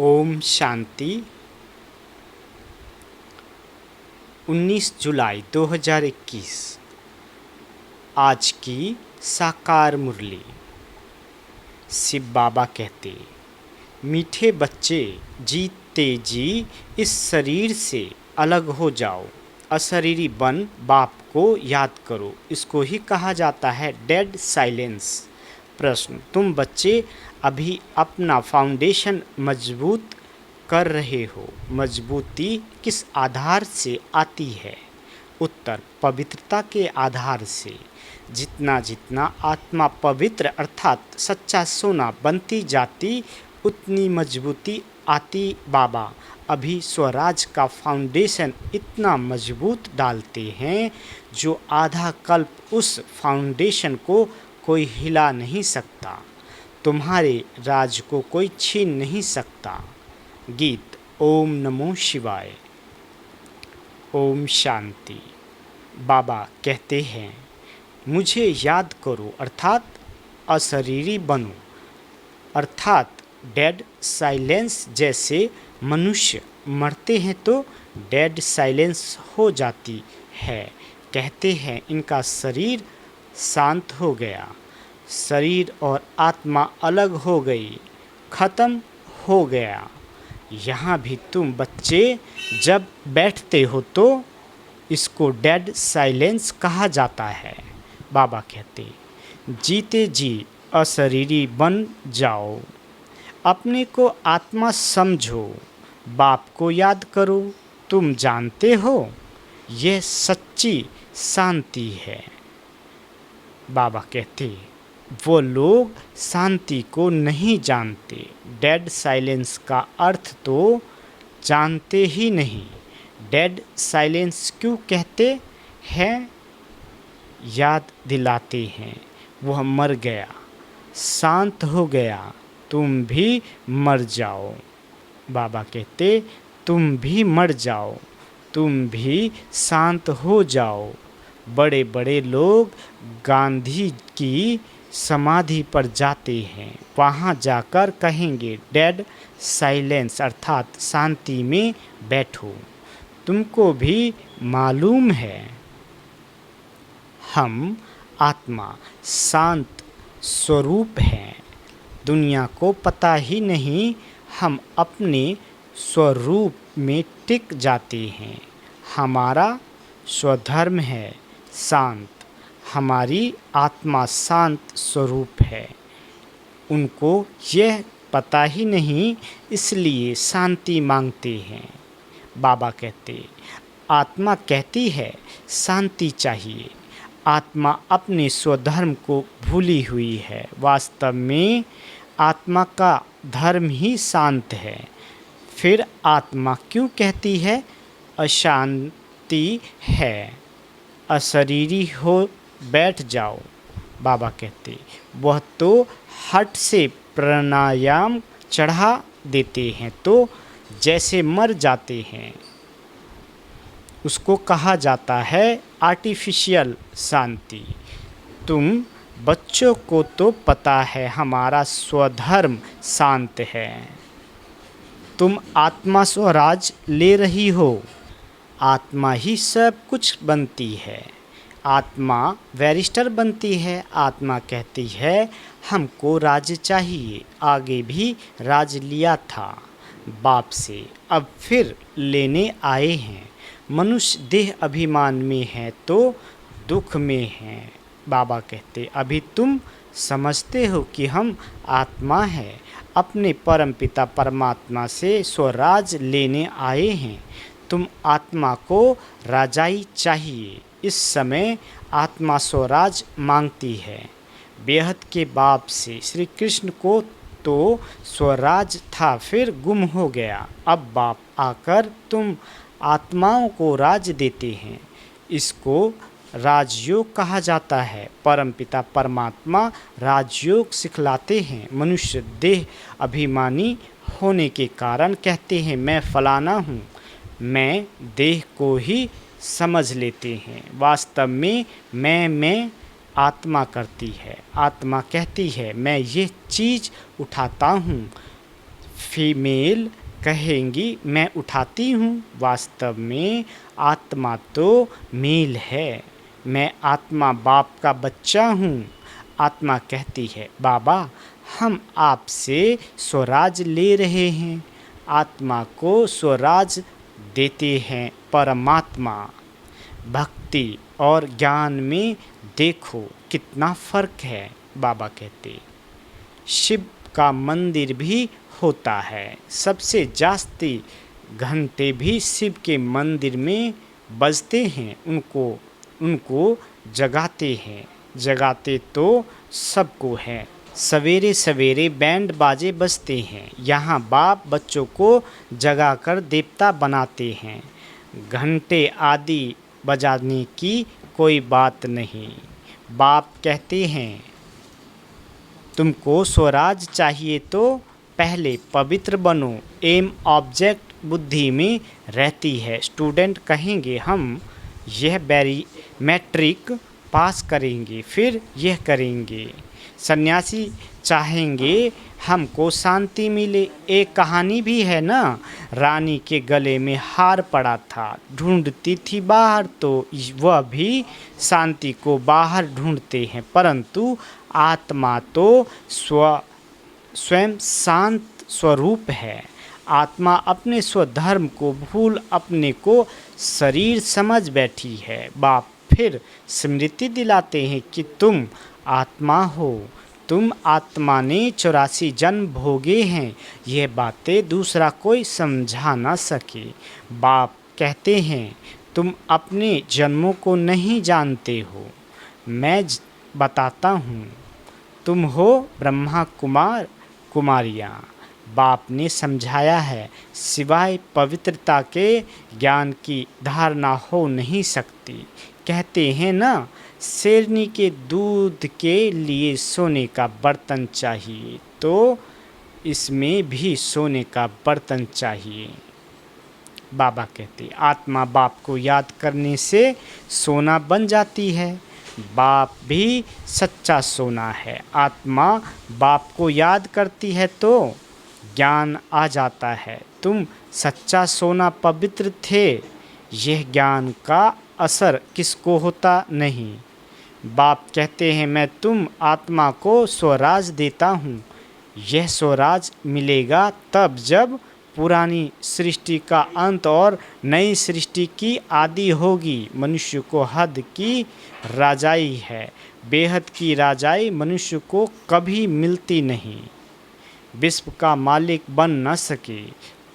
ओम शांति। 19 जुलाई 2021 आज की साकार मुरली। शिव बाबा कहते, मीठे बच्चे जीते जी इस शरीर से अलग हो जाओ, अशरीरी बन बाप को याद करो। इसको ही कहा जाता है डेड साइलेंस। प्रश्न, तुम बच्चे अभी अपना फाउंडेशन मजबूत कर रहे हो। मजबूती किस आधार से आती है? उत्तर, पवित्रता के आधार से। जितना जितना आत्मा पवित्र अर्थात सच्चा सोना बनती जाती उतनी मजबूती आती। बाबा अभी स्वराज का फाउंडेशन इतना मजबूत डालते हैं जो आधा कल्प उस फाउंडेशन को कोई हिला नहीं सकता। तुम्हारे राज को कोई छीन नहीं सकता। गीत। ओम नमो शिवाय। ओम शांति। बाबा कहते हैं, मुझे याद करो अर्थात अशरीरी बनो, अर्थात डेड साइलेंस। जैसे मनुष्य मरते हैं तो डेड साइलेंस हो जाती है। कहते हैं इनका शरीर शांत हो गया, शरीर और आत्मा अलग हो गई, खत्म हो गया। यहाँ भी तुम बच्चे जब बैठते हो तो इसको डेड साइलेंस कहा जाता है। बाबा कहते, जीते जी अशरीरी बन जाओ, अपने को आत्मा समझो, बाप को याद करो। तुम जानते हो यह सच्ची शांति है। बाबा कहते, वो लोग शांति को नहीं जानते। डेड साइलेंस का अर्थ तो जानते ही नहीं। डेड साइलेंस क्यों कहते हैं? याद दिलाते हैं वह मर गया, शांत हो गया, तुम भी मर जाओ। बाबा कहते, तुम भी मर जाओ, तुम भी शांत हो जाओ। बड़े बड़े लोग गांधी की समाधि पर जाते हैं, वहाँ जाकर कहेंगे डेड साइलेंस अर्थात शांति में बैठो। तुमको भी मालूम है हम आत्मा शांत स्वरूप हैं। दुनिया को पता ही नहीं हम अपने स्वरूप में टिक जाते हैं। हमारा स्वधर्म है शांत, हमारी आत्मा शांत स्वरूप है। उनको यह पता ही नहीं, इसलिए शांति मांगते हैं। बाबा कहते, आत्मा कहती है शांति चाहिए। आत्मा अपने स्वधर्म को भूली हुई है। वास्तव में आत्मा का धर्म ही शांत है। फिर आत्मा क्यों कहती है अशांति है? अशरीरी हो बैठ जाओ। बाबा कहते, वह तो हट से प्राणायाम चढ़ा देते हैं तो जैसे मर जाते हैं। उसको कहा जाता है आर्टिफिशियल शांति। तुम बच्चों को तो पता है हमारा स्वधर्म शांत है। तुम आत्मा स्वराज ले रही हो, आत्मा ही सब कुछ बनती है। आत्मा बैरिस्टर बनती है। आत्मा कहती है हमको राज चाहिए। आगे भी राज लिया था बाप से, अब फिर लेने आए हैं। मनुष्य देह अभिमान में है तो दुख में है। बाबा कहते, अभी तुम समझते हो कि हम आत्मा है, अपने परमपिता परमात्मा से स्वराज लेने आए हैं। तुम आत्मा को राजाई चाहिए। इस समय आत्मा स्वराज मांगती है। बेहद के बाप से श्री कृष्ण को तो स्वराज था, फिर गुम हो गया। अब बाप आकर तुम आत्माओं को राज देते हैं। इसको राजयोग कहा जाता है। परमपिता परमात्मा राजयोग सिखलाते हैं। मनुष्य देह अभिमानी होने के कारण कहते हैं मैं फलाना हूँ, मैं देह को ही समझ लेते हैं। वास्तव में मैं आत्मा करती है। आत्मा कहती है मैं ये चीज़ उठाता हूँ, फीमेल कहेंगी मैं उठाती हूँ। वास्तव में आत्मा तो मेल है। मैं आत्मा बाप का बच्चा हूँ। आत्मा कहती है बाबा हम आपसे स्वराज ले रहे हैं। आत्मा को स्वराज देते हैं परमात्मा। भक्ति और ज्ञान में देखो कितना फ़र्क है। बाबा कहते शिव का मंदिर भी होता है। सबसे जास्ती घंटे भी शिव के मंदिर में बजते हैं। उनको जगाते तो सबको है। सवेरे सवेरे बैंड बाजे बजते हैं। यहाँ बाप बच्चों को जगाकर देवता बनाते हैं। घंटे आदि बजाने की कोई बात नहीं। बाप कहते हैं तुमको स्वराज चाहिए तो पहले पवित्र बनो। एम ऑब्जेक्ट बुद्धि में रहती है। स्टूडेंट कहेंगे हम यह मैट्रिक पास करेंगे फिर यह करेंगे। सन्यासी चाहेंगे हमको शांति मिले। एक कहानी भी है ना, रानी के गले में हार पड़ा था, ढूंढती थी बाहर, तो वह भी शांति को बाहर ढूंढते हैं। परंतु आत्मा तो स्वयं शांत स्वरूप है। आत्मा अपने स्वधर्म को भूल अपने को शरीर समझ बैठी है। बाप फिर स्मृति दिलाते हैं कि तुम आत्मा हो। तुम आत्मा ने 84 जन्म भोगे हैं। ये बातें दूसरा कोई समझा ना सके। बाप कहते हैं तुम अपने जन्मों को नहीं जानते हो। मैं बताता हूँ। तुम हो ब्रह्मा कुमारियाँ। बाप ने समझाया है सिवाय पवित्रता के ज्ञान की धारणा हो नहीं सकती। कहते हैं ना शेरनी के दूध के लिए सोने का बर्तन चाहिए, तो इसमें भी सोने का बर्तन चाहिए। बाबा कहते आत्मा बाप को याद करने से सोना बन जाती है। बाप भी सच्चा सोना है। आत्मा बाप को याद करती है तो ज्ञान आ जाता है। तुम सच्चा सोना पवित्र थे। यह ज्ञान का असर किसको होता नहीं। बाप कहते हैं मैं तुम आत्मा को स्वराज देता हूँ। यह स्वराज मिलेगा तब जब पुरानी सृष्टि का अंत और नई सृष्टि की आदि होगी। मनुष्य को हद की राजाई है। बेहद की राजाई मनुष्य को कभी मिलती नहीं। विश्व का मालिक बन न सके,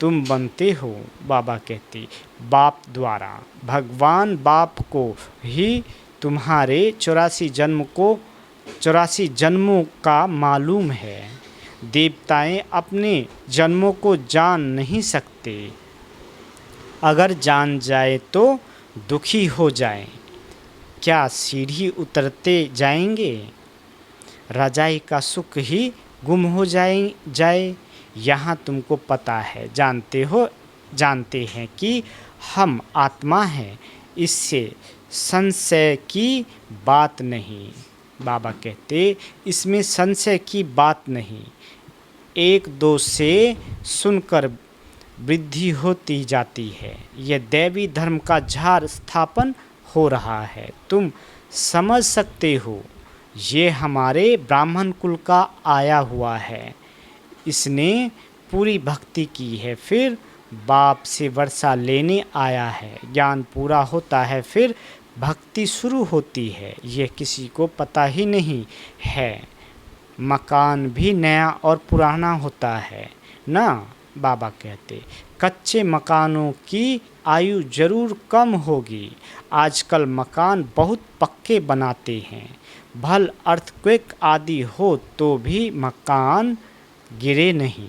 तुम बनते हो। बाबा कहते बाप द्वारा भगवान बाप को ही तुम्हारे 84 जन्मों का मालूम है। देवताएं अपने जन्मों को जान नहीं सकते। अगर जान जाए तो दुखी हो जाए। क्या सीढ़ी उतरते जाएंगे? रजाई का सुख ही गुम हो जाए। यहाँ तुमको पता है, जानते हैं कि हम आत्मा हैं। इससे संशय की बात नहीं। बाबा कहते इसमें संशय की बात नहीं। एक दो से सुनकर वृद्धि होती जाती है। यह दैवी धर्म का झार स्थापन हो रहा है। तुम समझ सकते हो ये हमारे ब्राह्मण कुल का आया हुआ है। इसने पूरी भक्ति की है, फिर बाप से वर्षा लेने आया है। ज्ञान पूरा होता है, फिर भक्ति शुरू होती है। यह किसी को पता ही नहीं है। मकान भी नया और पुराना होता है ना। बाबा कहते कच्चे मकानों की आयु जरूर कम होगी। आजकल मकान बहुत पक्के बनाते हैं। भल अर्थक्वेक आदि हो तो भी मकान गिरे नहीं,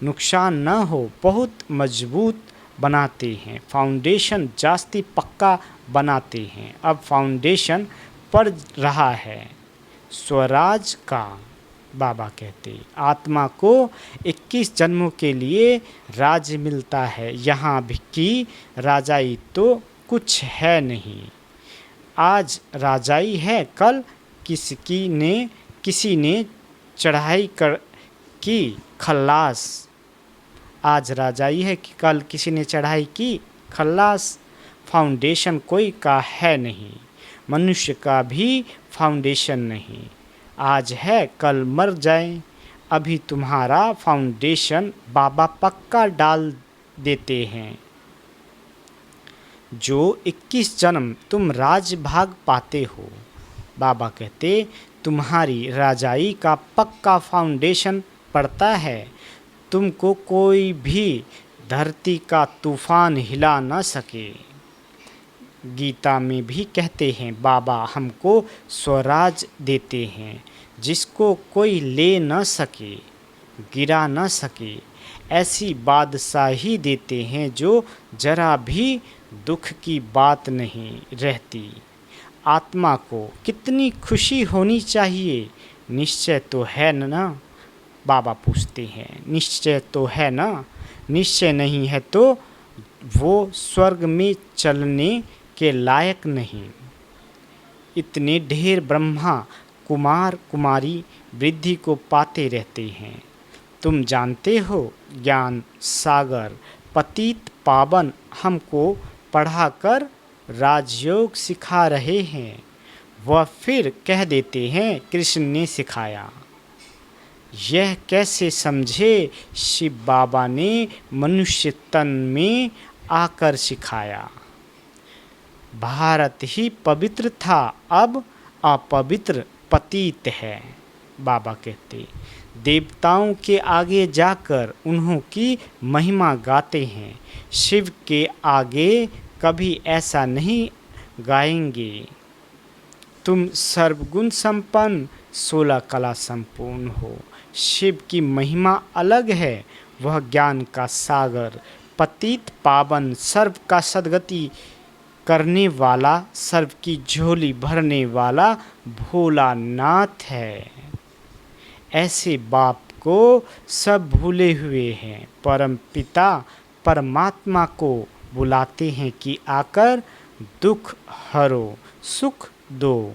नुकसान न हो, बहुत मजबूत बनाते हैं। फाउंडेशन जास्ती पक्का बनाते हैं। अब फाउंडेशन पड़ रहा है स्वराज का। बाबा कहते आत्मा को 21 जन्मों के लिए राज्य मिलता है। यहाँ भी की राजाई तो कुछ है नहीं। आज राजाई है, कल किसी ने चढ़ाई की खल्लास आज राजाई है कि कल किसी ने चढ़ाई की, खल्लास। फाउंडेशन कोई का है नहीं, मनुष्य का भी फाउंडेशन नहीं। आज है कल मर जाए, अभी तुम्हारा फाउंडेशन बाबा पक्का डाल देते हैं। जो 21 जन्म तुम राज भाग पाते हो, बाबा कहते तुम्हारी राजाई का पक्का फाउंडेशन पड़ता है। तुमको कोई भी धरती का तूफान हिला न सके। गीता में भी कहते हैं बाबा हमको स्वराज देते हैं, जिसको कोई ले न सके, गिरा न सके। ऐसी बादशाही देते हैं जो जरा भी दुख की बात नहीं रहती। आत्मा को कितनी खुशी होनी चाहिए, निश्चय तो है ना? बाबा पूछते हैं, निश्चय तो है ना? निश्चय नहीं है तो वो स्वर्ग में चलने के लायक नहीं। इतने ढेर ब्रह्मा कुमार कुमारी वृद्धि को पाते रहते हैं। तुम जानते हो ज्ञान सागर पतित पावन हमको पढ़ाकर राजयोग सिखा रहे हैं। वह फिर कह देते हैं कृष्ण ने सिखाया। यह कैसे समझे? शिव बाबा ने मनुष्य तन में आकर सिखाया। भारत ही पवित्र था, अब अपवित्र पतित है। बाबा कहते देवताओं के आगे जाकर उन्हों की महिमा गाते हैं, शिव के आगे कभी ऐसा नहीं गाएंगे। तुम सर्वगुण संपन्न 16 कला संपूर्ण हो। शिव की महिमा अलग है, वह ज्ञान का सागर पतित पावन सर्व का सद्गति करने वाला, सर्व की झोली भरने वाला भोलानाथ है। ऐसे बाप को सब भूले हुए हैं। परम पिता परमात्मा को बुलाते हैं कि आकर दुख हरो, सुख दो।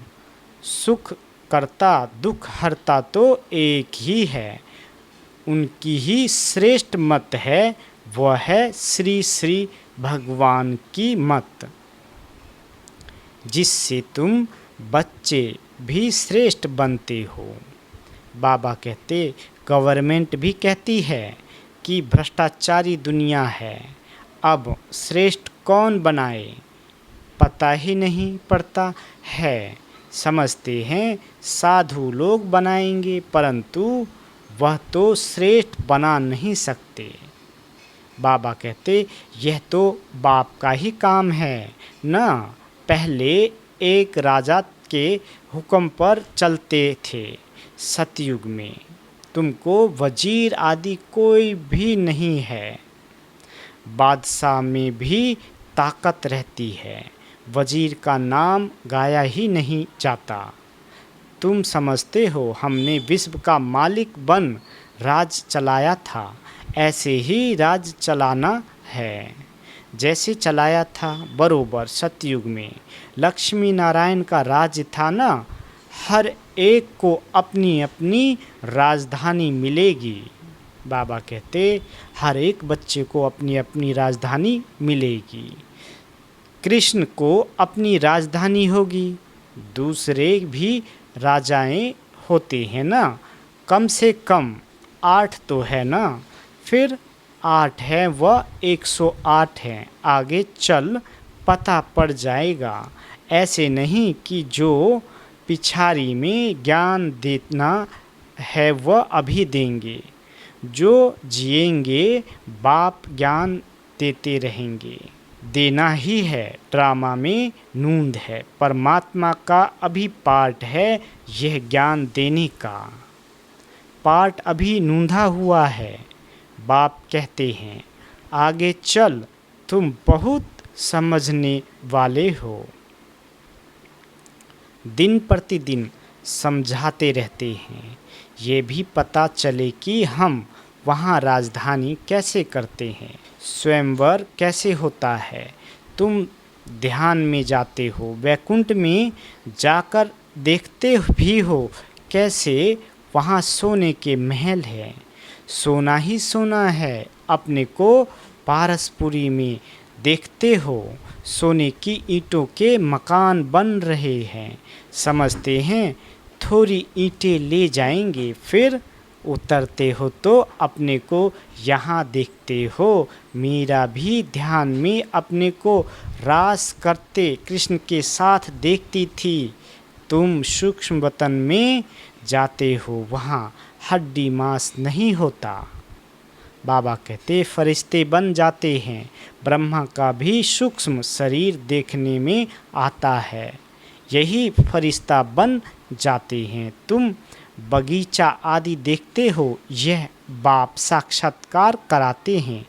सुख करता दुख हरता तो एक ही है, उनकी ही श्रेष्ठ मत है, वह है श्री श्री भगवान की मत, जिससे तुम बच्चे भी श्रेष्ठ बनते हो। बाबा कहते गवर्नमेंट भी कहती है कि भ्रष्टाचारी दुनिया है, अब श्रेष्ठ कौन बनाए पता ही नहीं पड़ता है। समझते हैं साधु लोग बनाएंगे, परंतु वह तो श्रेष्ठ बना नहीं सकते। बाबा कहते यह तो बाप का ही काम है ना। पहले एक राजा के हुक्म पर चलते थे सतयुग में। तुमको वजीर आदि कोई भी नहीं है, बादशाह में भी ताकत रहती है, वजीर का नाम गाया ही नहीं जाता। तुम समझते हो हमने विश्व का मालिक बन राज चलाया था, ऐसे ही राज चलाना है जैसे चलाया था बरोबर सतयुग में। लक्ष्मी नारायण का राज था ना। हर एक को अपनी अपनी राजधानी मिलेगी। बाबा कहते हर एक बच्चे को अपनी अपनी राजधानी मिलेगी। कृष्ण को अपनी राजधानी होगी, दूसरे भी राजाएं होते हैं ना, कम से कम 8 तो है ना। फिर 8 है वह 108 है, आगे चल पता पड़ जाएगा। ऐसे नहीं कि जो पिछाड़ी में ज्ञान देना है वह अभी देंगे, जो जिएंगे बाप ज्ञान देते रहेंगे। देना ही है, ड्रामा में नूंद है, परमात्मा का अभी पार्ट है यह ज्ञान देने का। पार्ट अभी नूंधा हुआ है। बाप कहते हैं आगे चल तुम बहुत समझने वाले हो। दिन प्रतिदिन समझाते रहते हैं, ये भी पता चले कि हम वहाँ राजधानी कैसे करते हैं, स्वयंवर कैसे होता है। तुम ध्यान में जाते हो, वैकुंठ में जाकर देखते भी हो कैसे वहाँ सोने के महल है। सोना ही सोना है, अपने को पारसपुरी में देखते हो, सोने की ईंटों के मकान बन रहे हैं। समझते हैं थोड़ी ईंटें ले जाएंगे, फिर उतरते हो तो अपने को यहाँ देखते हो। मीरा भी ध्यान में अपने को रास करते कृष्ण के साथ देखती थी। तुम सूक्ष्म वतन में जाते हो, वहाँ हड्डी मांस नहीं होता। बाबा कहते फरिश्ते बन जाते हैं। ब्रह्मा का भी सूक्ष्म शरीर देखने में आता है, यही फरिश्ता बन जाते हैं। तुम बगीचा आदि देखते हो, यह बाप साक्षात्कार कराते हैं।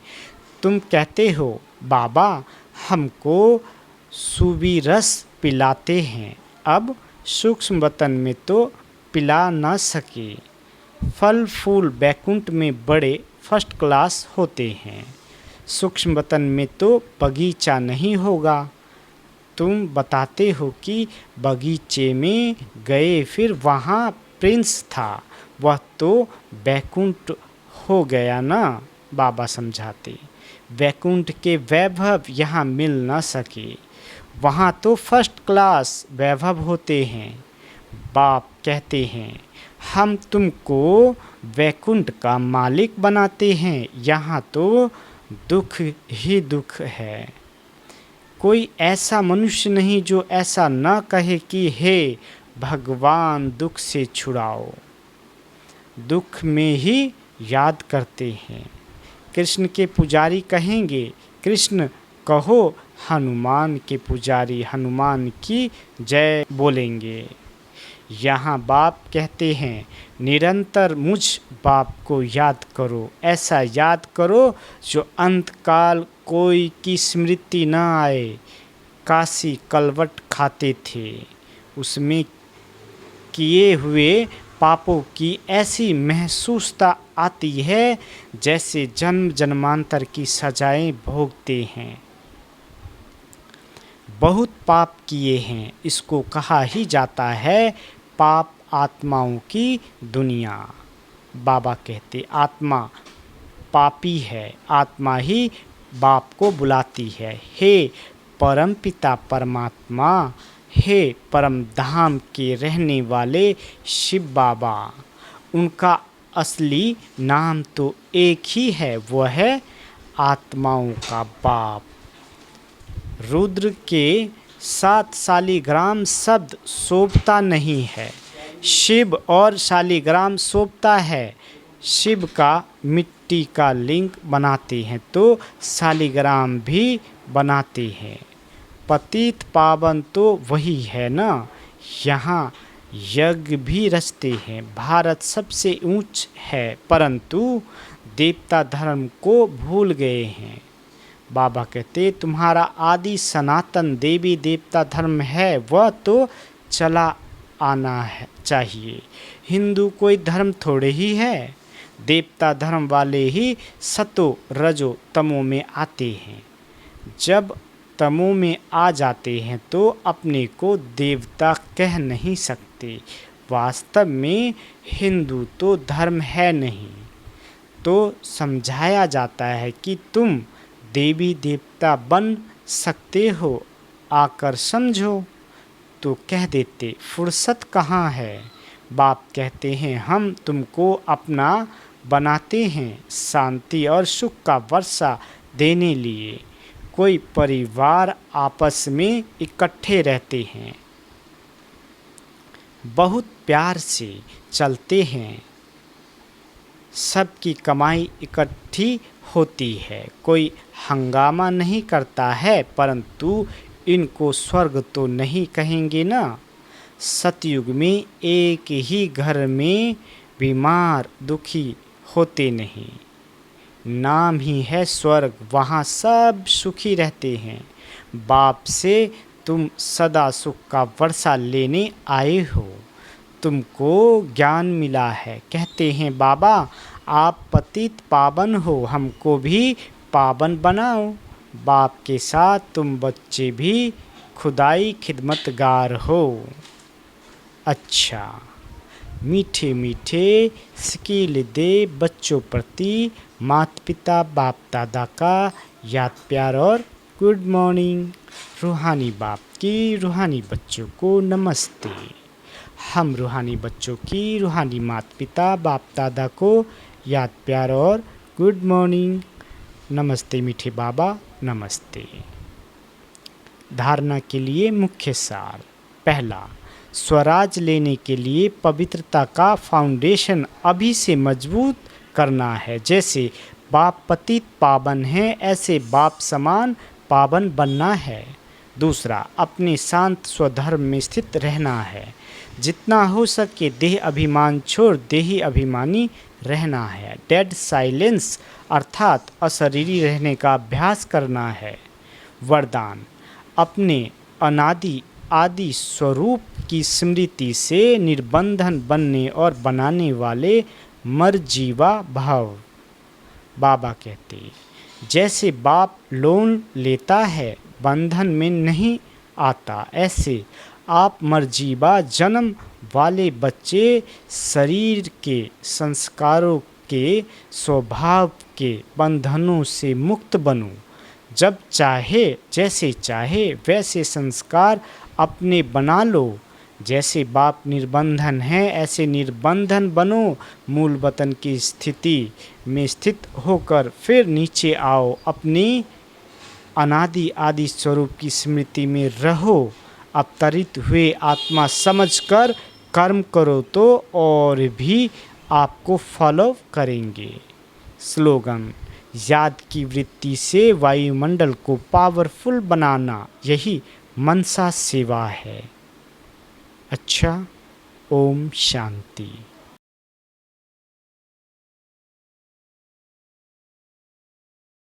तुम कहते हो बाबा हमको सूबी रस पिलाते हैं, अब सूक्ष्म वतन में तो पिला न सके। फल फूल बैकुंठ में बड़े फर्स्ट क्लास होते हैं, सूक्ष्म वतन में तो बगीचा नहीं होगा। तुम बताते हो कि बगीचे में गए, फिर वहाँ प्रिंस था, वह तो बैकुंठ हो गया ना। बाबा समझाते बैकुंठ के वैभव यहाँ मिल न सके, वहाँ तो फर्स्ट क्लास वैभव होते हैं। बाप कहते हैं हम तुमको वैकुंठ का मालिक बनाते हैं, यहाँ तो दुख ही दुख है। कोई ऐसा मनुष्य नहीं जो ऐसा न कहे कि हे भगवान दुख से छुड़ाओ। दुख में ही याद करते हैं। कृष्ण के पुजारी कहेंगे कृष्ण कहो, हनुमान के पुजारी हनुमान की जय बोलेंगे। यहाँ बाप कहते हैं निरंतर मुझ बाप को याद करो, ऐसा याद करो जो अंतकाल कोई की स्मृति न आए। काशी कलवट खाते थे, उसमें किए हुए पापों की ऐसी महसूसता आती है जैसे जन्म जन्मांतर की सजाएं भोगते हैं। बहुत पाप किए हैं, इसको कहा ही जाता है पाप आत्माओं की दुनिया। बाबा कहते आत्मा पापी है, आत्मा ही बाप को बुलाती है। हे परम पिता परमात्मा, हे परम धाम के रहने वाले शिव बाबा। उनका असली नाम तो एक ही है, वह है आत्माओं का बाप। रुद्र के साथ शालिग्राम शब्द शोभता नहीं है, शिव और शालिग्राम शोभता है। शिव का मिट्टी का लिंग बनाते हैं तो शालिग्राम भी बनाते हैं। पतित पावन तो वही है ना। यहाँ यज्ञ भी रचते हैं। भारत सबसे ऊंच है, परंतु देवता धर्म को भूल गए हैं। बाबा कहते तुम्हारा आदि सनातन देवी देवता धर्म है, वह तो चला आना है चाहिए। हिंदू कोई धर्म थोड़े ही है, देवता धर्म वाले ही सतो रजो तमो में आते हैं। जब तमो में आ जाते हैं तो अपने को देवता कह नहीं सकते। वास्तव में हिंदू तो धर्म है नहीं। तो समझाया जाता है कि तुम देवी देवता बन सकते हो, आकर समझो। तो कह देते फुर्सत कहाँ है। बाप कहते हैं हम तुमको अपना बनाते हैं, शांति और सुख का वर्षा देने लिए। कोई परिवार आपस में इकट्ठे रहते हैं, बहुत प्यार से चलते हैं, सबकी कमाई इकट्ठी होती है। कोई हंगामा नहीं करता है, परंतु इनको स्वर्ग तो नहीं कहेंगे ना। सतयुग में एक ही घर में बीमार दुखी होते नहीं, नाम ही है स्वर्ग, वहाँ सब सुखी रहते हैं। बाप से तुम सदा सुख का वर्षा लेने आए हो, तुमको ज्ञान मिला है। कहते हैं बाबा आप पतित पावन हो, हमको भी पावन बनाओ। बाप के साथ तुम बच्चे भी खुदाई खिदमतगार हो। अच्छा, मीठे मीठे स्किल दे बच्चों प्रति माता पिता बाप दादा का याद प्यार और गुड मॉर्निंग। रूहानी बाप की रूहानी बच्चों को नमस्ते। हम रूहानी बच्चों की रूहानी माता पिता बाप दादा को याद प्यार और गुड मॉर्निंग। नमस्ते मीठे बाबा, नमस्ते। धारणा के लिए मुख्य सार। पहला, स्वराज लेने के लिए पवित्रता का फाउंडेशन अभी से मजबूत करना है। जैसे बाप पतित पावन है, ऐसे बाप समान पावन बनना है। दूसरा, अपने शांत स्वधर्म में स्थित रहना है। जितना हो सके देह अभिमान छोड़ देही अभिमानी रहना है। डेड साइलेंस अर्थात अशरीरी रहने का अभ्यास करना है। वरदान, अपने अनादि आदि स्वरूप की स्मृति से निर्बंधन बनने और बनाने वाले मरजीवा भाव। बाबा कहते, जैसे बाप लोन लेता है बंधन में नहीं आता, ऐसे आप मरजीवा जन्म वाले बच्चे शरीर के संस्कारों के स्वभाव के बंधनों से मुक्त बनो। जब चाहे जैसे चाहे वैसे संस्कार अपने बना लो। जैसे बाप निर्बंधन है ऐसे निर्बंधन बनो। मूल वतन की स्थिति में स्थित होकर फिर नीचे आओ। अपनी अनादि आदि स्वरूप की स्मृति में रहो। अवतरित हुए आत्मा समझकर कर्म करो तो और भी आपको फॉलो करेंगे। स्लोगन, याद की वृत्ति से वायुमंडल को पावरफुल बनाना यही मनसा सेवा है। अच्छा, ओम शांति।